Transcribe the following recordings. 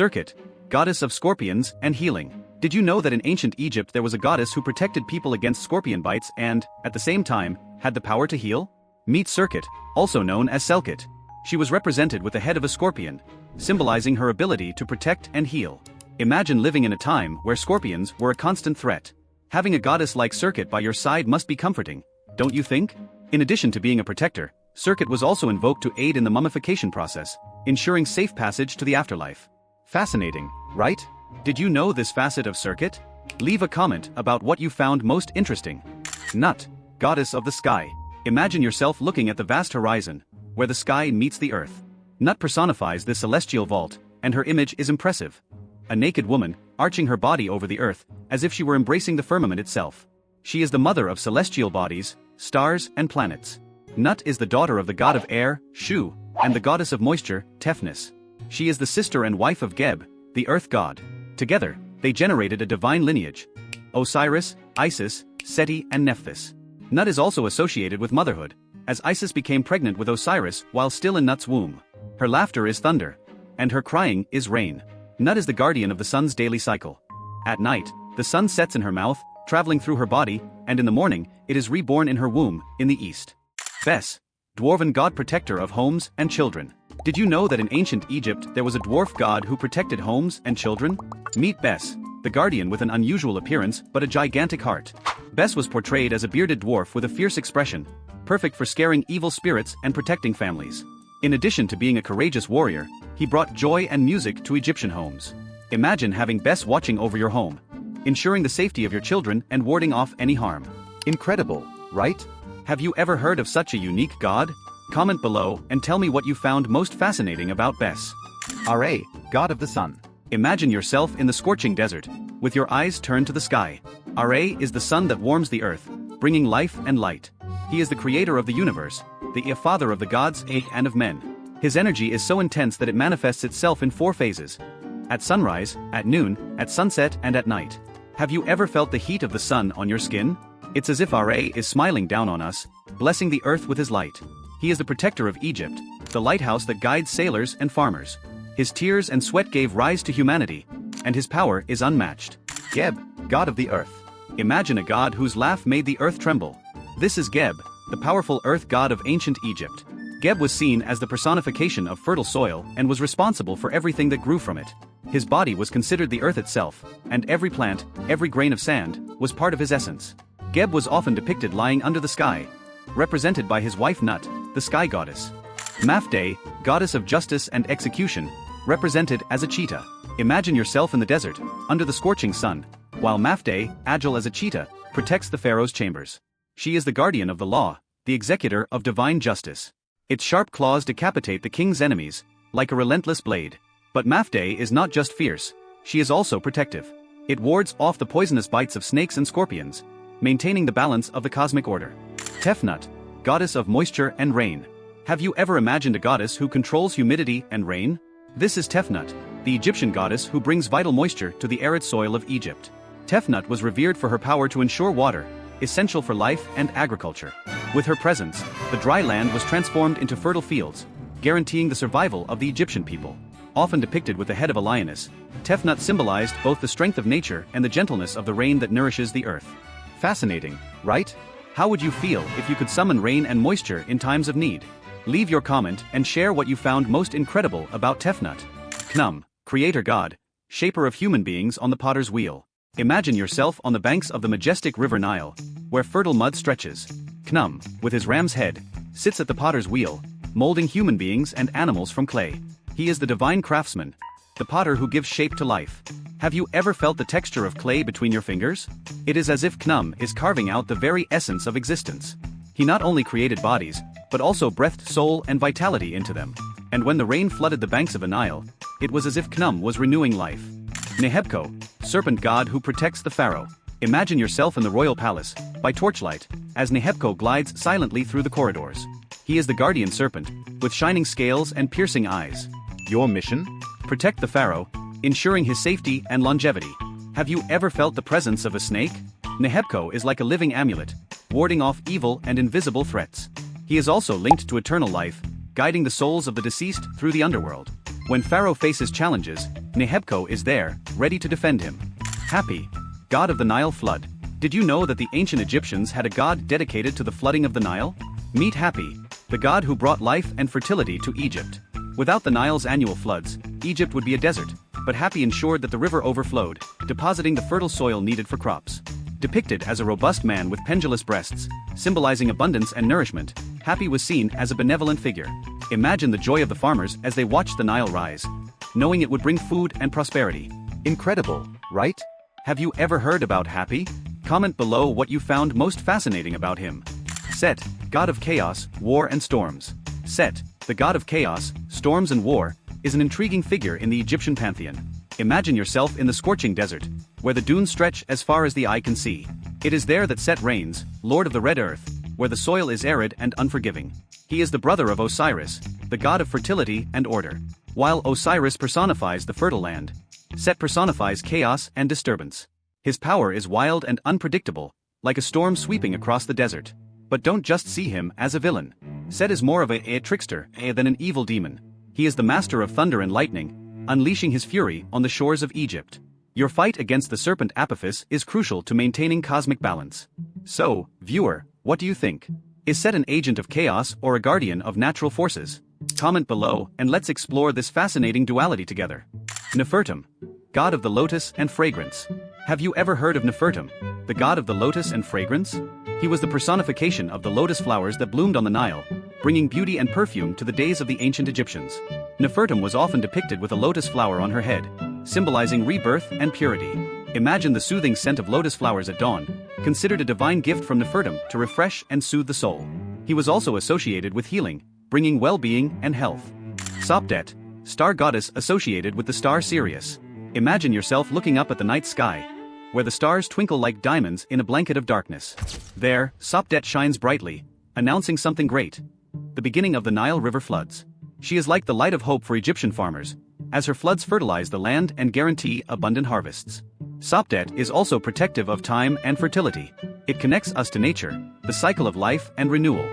Serket, goddess of scorpions and healing. Did you know that in ancient Egypt there was a goddess who protected people against scorpion bites and, at the same time, had the power to heal? Meet Serket, also known as Selket. She was represented with the head of a scorpion, symbolizing her ability to protect and heal. Imagine living in a time where scorpions were a constant threat. Having a goddess like Serket by your side must be comforting, don't you think? In addition to being a protector, Serket was also invoked to aid in the mummification process, ensuring safe passage to the afterlife. Fascinating, right? Did you know this facet of Serket? Leave a comment about what you found most interesting. Nut, goddess of the sky. Imagine yourself looking at the vast horizon, where the sky meets the earth. Nut personifies this celestial vault, and her image is impressive. A naked woman, arching her body over the earth, as if she were embracing the firmament itself. She is the mother of celestial bodies, stars, and planets. Nut is the daughter of the god of air, Shu, and the goddess of moisture, Tefnis. She is the sister and wife of Geb, the earth god. Together, they generated a divine lineage: Osiris, Isis, Seti, and Nephthys. Nut is also associated with motherhood, as Isis became pregnant with Osiris while still in Nut's womb. Her laughter is thunder, and her crying is rain. Nut is the guardian of the sun's daily cycle. At night, the sun sets in her mouth, traveling through her body, and in the morning, it is reborn in her womb, in the east. Bes, dwarven god protector of homes and children. Did you know that in ancient Egypt there was a dwarf god who protected homes and children? Meet Bes, the guardian with an unusual appearance but a gigantic heart. Bes was portrayed as a bearded dwarf with a fierce expression, perfect for scaring evil spirits and protecting families. In addition to being a courageous warrior, he brought joy and music to Egyptian homes. Imagine having Bes watching over your home, ensuring the safety of your children and warding off any harm. Incredible, right? Have you ever heard of such a unique god? Comment below and tell me what you found most fascinating about Bes. Ra, god of the sun. Imagine yourself in the scorching desert, with your eyes turned to the sky. Ra is the sun that warms the earth, bringing life and light. He is the creator of the universe, the father of the gods and of men. His energy is so intense that it manifests itself in 4 phases: at sunrise, at noon, at sunset, and at night. Have you ever felt the heat of the sun on your skin? It's as if Ra is smiling down on us, blessing the earth with his light. He is the protector of Egypt, the lighthouse that guides sailors and farmers. His tears and sweat gave rise to humanity, and his power is unmatched. Geb, god of the earth. Imagine a god whose laugh made the earth tremble. This is Geb, the powerful earth god of ancient Egypt. Geb was seen as the personification of fertile soil and was responsible for everything that grew from it. His body was considered the earth itself, and every plant, every grain of sand, was part of his essence. Geb was often depicted lying under the sky, represented by his wife Nut, the sky goddess. Mafde, goddess of justice and execution, represented as a cheetah. Imagine yourself in the desert, under the scorching sun, while Mafde, agile as a cheetah, protects the pharaoh's chambers. She is the guardian of the law, the executor of divine justice. Its sharp claws decapitate the king's enemies, like a relentless blade. But Mafde is not just fierce, she is also protective. It wards off the poisonous bites of snakes and scorpions, maintaining the balance of the cosmic order. Tefnut, goddess of moisture and rain. Have you ever imagined a goddess who controls humidity and rain? This is Tefnut, the Egyptian goddess who brings vital moisture to the arid soil of Egypt. Tefnut was revered for her power to ensure water, essential for life and agriculture. With her presence, the dry land was transformed into fertile fields, guaranteeing the survival of the Egyptian people. Often depicted with the head of a lioness, Tefnut symbolized both the strength of nature and the gentleness of the rain that nourishes the earth. Fascinating, right? How would you feel if you could summon rain and moisture in times of need? Leave your comment and share what you found most incredible about Tefnut. Knum, creator god, shaper of human beings on the potter's wheel. Imagine yourself on the banks of the majestic river Nile, where fertile mud stretches. Knum, with his ram's head, sits at the potter's wheel, molding human beings and animals from clay. He is the divine craftsman, the potter who gives shape to life. Have you ever felt the texture of clay between your fingers? It is as if Knum is carving out the very essence of existence. He not only created bodies, but also breathed soul and vitality into them. And when the rain flooded the banks of the Nile, it was as if Knum was renewing life. Nehebko, serpent god who protects the pharaoh. Imagine yourself in the royal palace, by torchlight, as Nehebko glides silently through the corridors. He is the guardian serpent, with shining scales and piercing eyes. Your mission? Protect the pharaoh, ensuring his safety and longevity. Have you ever felt the presence of a snake? Nehebko is like a living amulet, warding off evil and invisible threats. He is also linked to eternal life, guiding the souls of the deceased through the underworld. When Pharaoh faces challenges, Nehebko is there, ready to defend him. Hapi, god of the Nile flood. Did you know that the ancient Egyptians had a god dedicated to the flooding of the Nile? Meet Hapi, the god who brought life and fertility to Egypt. Without the Nile's annual floods, Egypt would be a desert, but Hapi ensured that the river overflowed, depositing the fertile soil needed for crops. Depicted as a robust man with pendulous breasts, symbolizing abundance and nourishment, Hapi was seen as a benevolent figure. Imagine the joy of the farmers as they watched the Nile rise, knowing it would bring food and prosperity. Incredible, right? Have you ever heard about Hapi? Comment below what you found most fascinating about him. Set, god of chaos, war and storms. Set, the god of chaos, storms and war, is an intriguing figure in the Egyptian pantheon. Imagine yourself in the scorching desert, where the dunes stretch as far as the eye can see. It is there that Set reigns, lord of the red earth, where the soil is arid and unforgiving. He is the brother of Osiris, the god of fertility and order. While Osiris personifies the fertile land, Set personifies chaos and disturbance. His power is wild and unpredictable, like a storm sweeping across the desert. But don't just see him as a villain. Set is more of a trickster than an evil demon. He is the master of thunder and lightning, unleashing his fury on the shores of Egypt. Your fight against the serpent Apophis is crucial to maintaining cosmic balance. So, viewer, what do you think? Is Set an agent of chaos or a guardian of natural forces? Comment below and let's explore this fascinating duality together. Nefertum, god of the lotus and fragrance. Have you ever heard of Nefertum, the god of the lotus and fragrance? He was the personification of the lotus flowers that bloomed on the Nile, bringing beauty and perfume to the days of the ancient Egyptians. Nefertum was often depicted with a lotus flower on her head, symbolizing rebirth and purity. Imagine the soothing scent of lotus flowers at dawn, considered a divine gift from Nefertum to refresh and soothe the soul. He was also associated with healing, bringing well-being and health. Sopdet, star goddess associated with the star Sirius. Imagine yourself looking up at the night sky, where the stars twinkle like diamonds in a blanket of darkness. There, Sopdet shines brightly, announcing something great: the beginning of the Nile River floods. She is like the light of hope for Egyptian farmers, as her floods fertilize the land and guarantee abundant harvests. Sopdet is also protective of time and fertility. It connects us to nature, the cycle of life and renewal.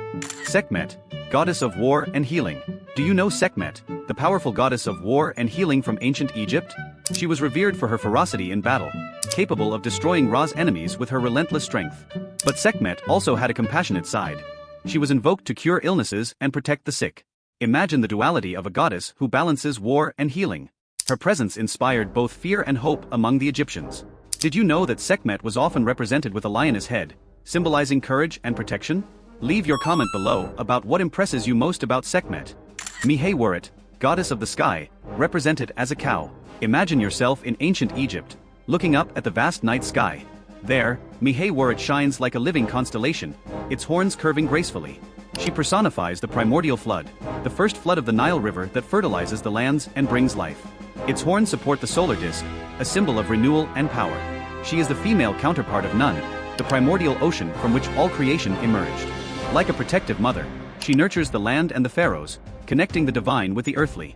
Sekhmet, goddess of war and healing. Do you know Sekhmet, the powerful goddess of war and healing from ancient Egypt? She was revered for her ferocity in battle, capable of destroying Ra's enemies with her relentless strength. But Sekhmet also had a compassionate side. She was invoked to cure illnesses and protect the sick. Imagine the duality of a goddess who balances war and healing. Her presence inspired both fear and hope among the Egyptians. Did you know that Sekhmet was often represented with a lioness head, symbolizing courage and protection? Leave your comment below about what impresses you most about Sekhmet. Miheweret, goddess of the sky, represented as a cow. Imagine yourself in ancient Egypt, looking up at the vast night sky. There, Miheweret shines like a living constellation, its horns curving gracefully. She personifies the primordial flood, the first flood of the Nile River that fertilizes the lands and brings life. Its horns support the solar disk, a symbol of renewal and power. She is the female counterpart of Nun, the primordial ocean from which all creation emerged. Like a protective mother, she nurtures the land and the pharaohs, connecting the divine with the earthly.